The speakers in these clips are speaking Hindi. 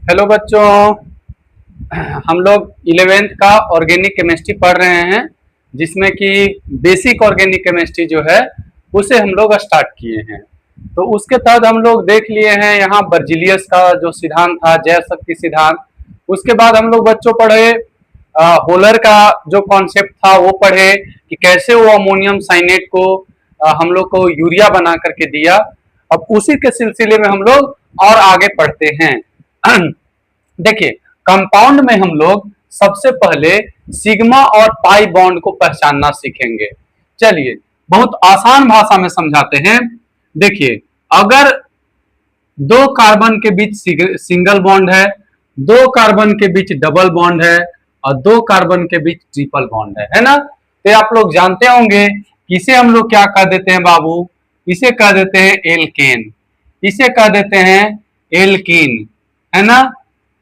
हेलो बच्चों, हम लोग 11th का ऑर्गेनिक केमिस्ट्री पढ़ रहे हैं जिसमें कि बेसिक ऑर्गेनिक केमिस्ट्री जो है उसे हम लोग स्टार्ट किए हैं। तो उसके तहत हम लोग देख लिए हैं यहाँ बर्जिलियस का जो सिद्धांत था, जैव शक्ति सिद्धांत। उसके बाद हम लोग बच्चों पढ़े होलर का जो कॉन्सेप्ट था वो पढ़े कि कैसे वो अमोनियम साइनेट को हम लोग को यूरिया बना करके दिया। अब उसी के सिलसिले में हम लोग और आगे पढ़ते हैं। देखिए, कंपाउंड में हम लोग सबसे पहले सिग्मा और पाई बॉन्ड को पहचानना सीखेंगे। चलिए, बहुत आसान भाषा में समझाते हैं। देखिए, अगर दो कार्बन के बीच सिंगल बॉन्ड है, दो कार्बन के बीच डबल बॉन्ड है और दो कार्बन के बीच ट्रिपल बॉन्ड है ना। तो आप लोग जानते होंगे कि इसे हम लोग क्या कह देते हैं बाबू, इसे कह देते हैं एल्केन, इसे कह देते हैं एल्कीन, है ना,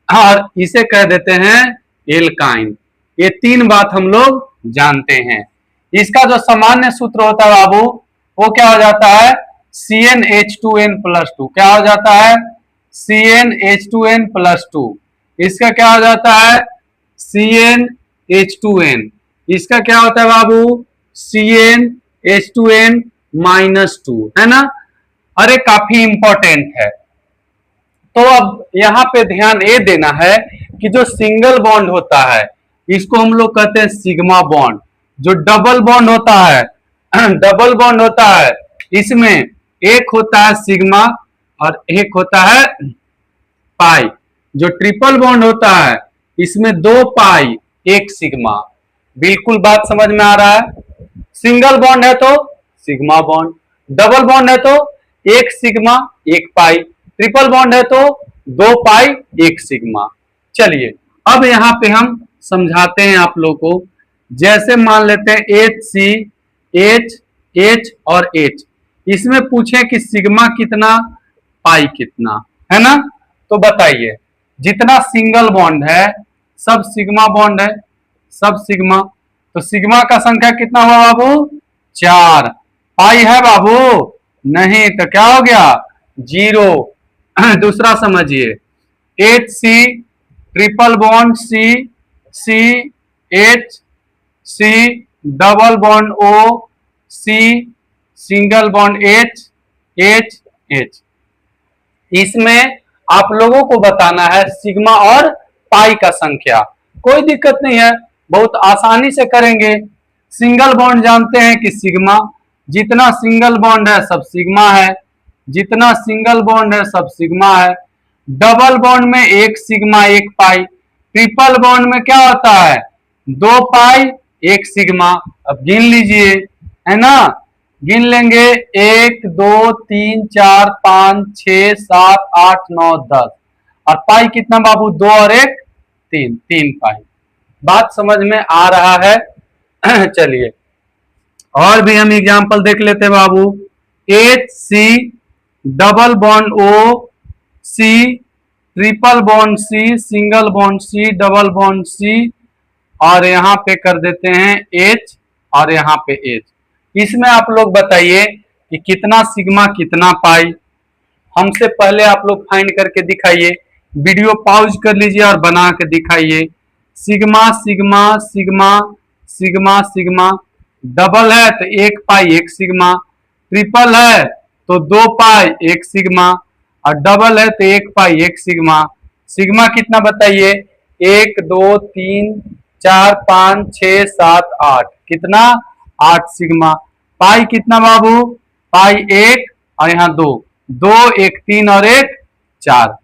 और इसे कह देते हैं एल्काइन। ये तीन बात हम लोग जानते हैं। इसका जो सामान्य सूत्र होता है बाबू, वो क्या हो जाता है, CnH2n+2। क्या हो जाता है, CnH2n+2। इसका क्या हो जाता है, CnH2n। इसका क्या होता है बाबू, CnH2n-2, है ना। अरे काफी इंपॉर्टेंट है। तो अब यहाँ पे ध्यान ये देना है कि जो सिंगल बॉन्ड होता है इसको हम लोग कहते हैं सिग्मा बॉन्ड। जो डबल बॉन्ड होता है डबल बॉन्ड होता है, इसमें एक होता है सिग्मा और एक होता है पाई। जो ट्रिपल बॉन्ड होता है इसमें दो पाई एक सिग्मा। बिल्कुल बात समझ में आ रहा है। सिंगल बॉन्ड है तो सिग्मा बॉन्ड, डबल बॉन्ड है तो एक सिग्मा एक पाई, ट्रिपल बॉन्ड है तो दो पाई एक सिग्मा। चलिए, अब यहां पे हम समझाते हैं आप लोग को। जैसे मान लेते हैं HC, H और H, इसमें पूछे कि सिग्मा कितना पाई कितना, है ना। तो बताइए, जितना सिंगल बॉन्ड है सब सिग्मा बॉन्ड है, सब सिग्मा। तो सिग्मा का संख्या कितना हुआ बाबू, 4। पाई है बाबू, नहीं, तो क्या हो गया, 0। दूसरा समझिए, HC triple bond C H, C double bond O, C single bond H H। इसमें आप लोगों को बताना है सिग्मा और पाई का संख्या। कोई दिक्कत नहीं है, बहुत आसानी से करेंगे। सिंगल बॉन्ड जानते हैं कि सिग्मा, जितना सिंगल बॉन्ड है सब सिग्मा है, जितना सिंगल बॉन्ड है सब सिग्मा है। डबल बॉन्ड में एक सिग्मा एक पाई, ट्रिपल बॉन्ड में क्या होता है, दो पाई एक सिग्मा। अब गिन लीजिए, है ना, गिन लेंगे, 1 2 3 4 5 6 7 8 9 10। और पाई कितना बाबू, 2 और 1 3, 3 पाई। बात समझ में आ रहा है। चलिए, और भी हम एग्जांपल देख लेते हैं बाबू। HC double bond O, C triple bond C, single bond C, double bond C, और यहाँ पे कर देते हैं H और यहाँ पे H। इसमें आप लोग बताइए कि कितना सिग्मा कितना पाई। हमसे पहले आप लोग फाइंड करके दिखाइए, वीडियो पॉज कर लीजिए और बना के दिखाइए। Sigma sigma sigma sigma sigma, double है तो एक पाई एक सिग्मा, ट्रिपल है तो दो पाई एक सिग्मा, और डबल है तो एक पाई एक सिग्मा। सिग्मा कितना बताइए, 1 2 3 4 5 6 7 8, कितना, 8 सिग्मा। पाई कितना बाबू, पाई 1 और यहाँ 2, 2 1 3 और 1 4।